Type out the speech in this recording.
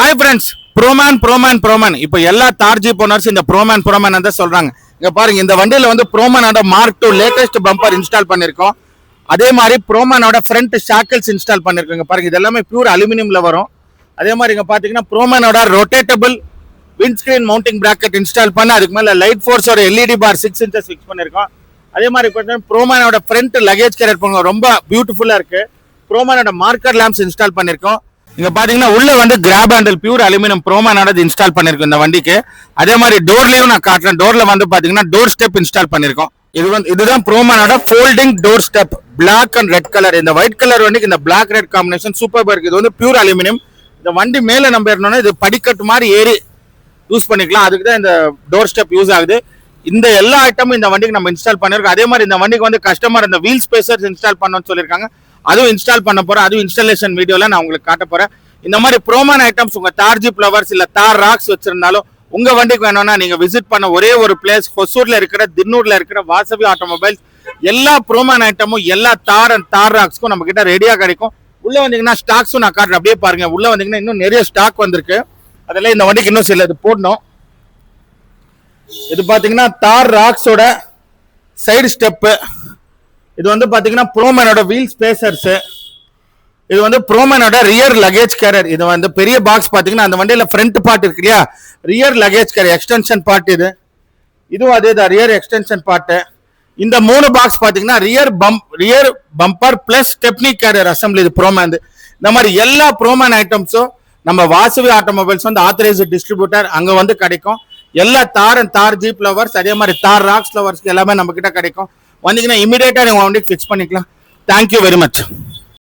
Hi friends, ப்ரோமேன் இப்போ எல்லா தார் ஜீப் ஓனர்ஸ் இந்த ப்ரோமேன் தான் சொல்றாங்க. இங்க பாருங்க, இந்த வண்டியில வந்து ப்ரோமேனோட மார்க் 2 லேட்டஸ்ட் பம்பர் இன்ஸ்டால் பண்ணிருக்கோம். அதே மாதிரி ப்ரோமேனோட ஃப்ரண்ட் ஷாக்கிள்ஸ் இன்ஸ்டால் பண்ணிருக்கோம். இங்க பாருங்க, இது எல்லாமே பியூர் அலுமினியம்ல வரும். அதே மாதிரி இங்க பாத்தீங்கன்னா ப்ரோமேனோட ரொட்டேட்டபிள் விண்ட்ஸ்கிரீன் மவுண்டிங் பிராக்கெட் இன்ஸ்டால் பண்ணி அதுக்கு மேல லைட் ஃபோர்ஸோட எல்இடி பார் 6 இன்ச்சஸ் ஃபிக்ஸ் பண்ணிருக்கோம். அதே மாதிரி பார்த்தீங்கன்னா ப்ரோமேனோட ஃப்ரண்ட் லக்கேஜ் கேரியர் பண்ணுங்க, ரொம்ப பியூட்டிஃபுல்லா இருக்கு. ப்ரோமேனோட மார்க்கர் லேம்ப்ஸ் இன்ஸ்டால் பண்ணிருக்கோம். இங்க பாத்தீங்கன்னா உள்ள வந்து கிராப் ஹேண்டில் பியூர் அலுமினியம் ப்ரோமேனோட இன்ஸ்டால் பண்ணிருக்கோம் இந்த வண்டிக்கு. அதே மாதிரி டோர்லயும் நான் காட்டுறேன். டோர்ல வந்து பாத்தீங்கன்னா டோர் ஸ்டெப் இன்ஸ்டால் பண்ணிருக்கோம். இதுதான் ப்ரோமேனோட folding door step, black and red colour. இந்த ஒயிட் கலர் வண்டிக்கு இந்த பிளாக் ரெட் காம்பினேஷன் சூப்பரா இருக்கு. இது வந்து பியூர் அலுமினியம். இந்த வண்டி மேல நம்ம ஏறணும்னா இது படிக்கட்டு மாதிரி ஏறி யூஸ் பண்ணிக்கலாம். அதுக்கு தான் இந்த டோர் ஸ்டெப் யூஸ் ஆகுது. இந்த எல்லா ஐட்டமும் இந்த வண்டிக்கு நம்ம இன்ஸ்டால் பண்ணிருக்கோம். அதே மாதிரி இந்த வண்டிக்கு வந்து கஸ்டமர் இந்த வீல் ஸ்பேசர்ஸ் இன்ஸ்டால் பண்ணணும்னு சொல்லியிருக்காங்க. அதுவும் இன்ஸ்டால் பண்ண போறேன். அதுவும் இன்ஸ்டாலேஷன் வீடியோல நான் உங்களுக்கு காட்ட போறேன். இந்த மாதிரி ப்ரோமேன் ஐட்டம்ஸ் உங்க தார் ஜீப் லவர்ஸ் இல்ல தார் ராக்ஸ் வச்சிருந்தாலும் உங்க வண்டிக்கு வேணும்னா நீங்க விசிட் பண்ண ஒரே ஒரு பிளேஸ் ஹொசூர்ல இருக்கிற தின்னூர்ல இருக்கிற வாசவி ஆட்டோமொபைல்ஸ். எல்லா ப்ரோமேன் ஐட்டமும் எல்லா தார் அண்ட் தார் ராக்ஸ்க்கும் நம்ம கிட்ட ரெடியா கிடைக்கும். உள்ள வந்தீங்கன்னா ஸ்டாக்ஸும் நான் காட்டுறேன், அப்படியே பாருங்க. உள்ள வந்தீங்கன்னா இன்னும் நிறைய ஸ்டாக் வந்திருக்கு. அதெல்லாம் இந்த வண்டிக்கு இன்னும் சில இது போடணும். இது பாத்தீங்கன்னா தார் ராக்ஸோட சைடு ஸ்டெப்பு. இது வந்து பாத்தீங்கன்னா ப்ரோமேனோட வீல் ஸ்பேசர்ஸ். இது வந்து ப்ரோமேனோட ரியர் லக்கேஜ் கேரியர். இது வந்து பெரிய பாக்ஸ் பாத்தீங்கன்னா அந்த வண்டியில ஃப்ரண்ட் பார்ட் இருக்கு இல்லையா, rear luggage carrier extension part. இதுவும் அதே தான், ரியர் எக்ஸ்டென்ஷன் பார்ட். இந்த 3 பாக்ஸ் பாத்தீங்கன்னா rear bumper plus stepney carrier assembly. இது ப்ரோமேன். இந்த மாதிரி எல்லா ப்ரோமேன் ஐட்டம்ஸும் நம்ம வாசவி ஆட்டோமொபைல்ஸ் வந்து ஆத்தரைஸ்டு டிஸ்ட்ரிபியூட்டர் அங்க வந்து கிடைக்கும். எல்லா தார் அண்ட் தார் ஜீப் லவர்ஸ் அதே மாதிரி தார் ராக்ஸ் லவர்ஸ்க்கு எல்லாமே நம்ம கிட்ட கிடைக்கும். வந்தீங்கன்னா இமீடியட்டா நீங்க வண்டிக்கு ஃபிக்ஸ் பண்ணிக்கலாம். Thank you very much.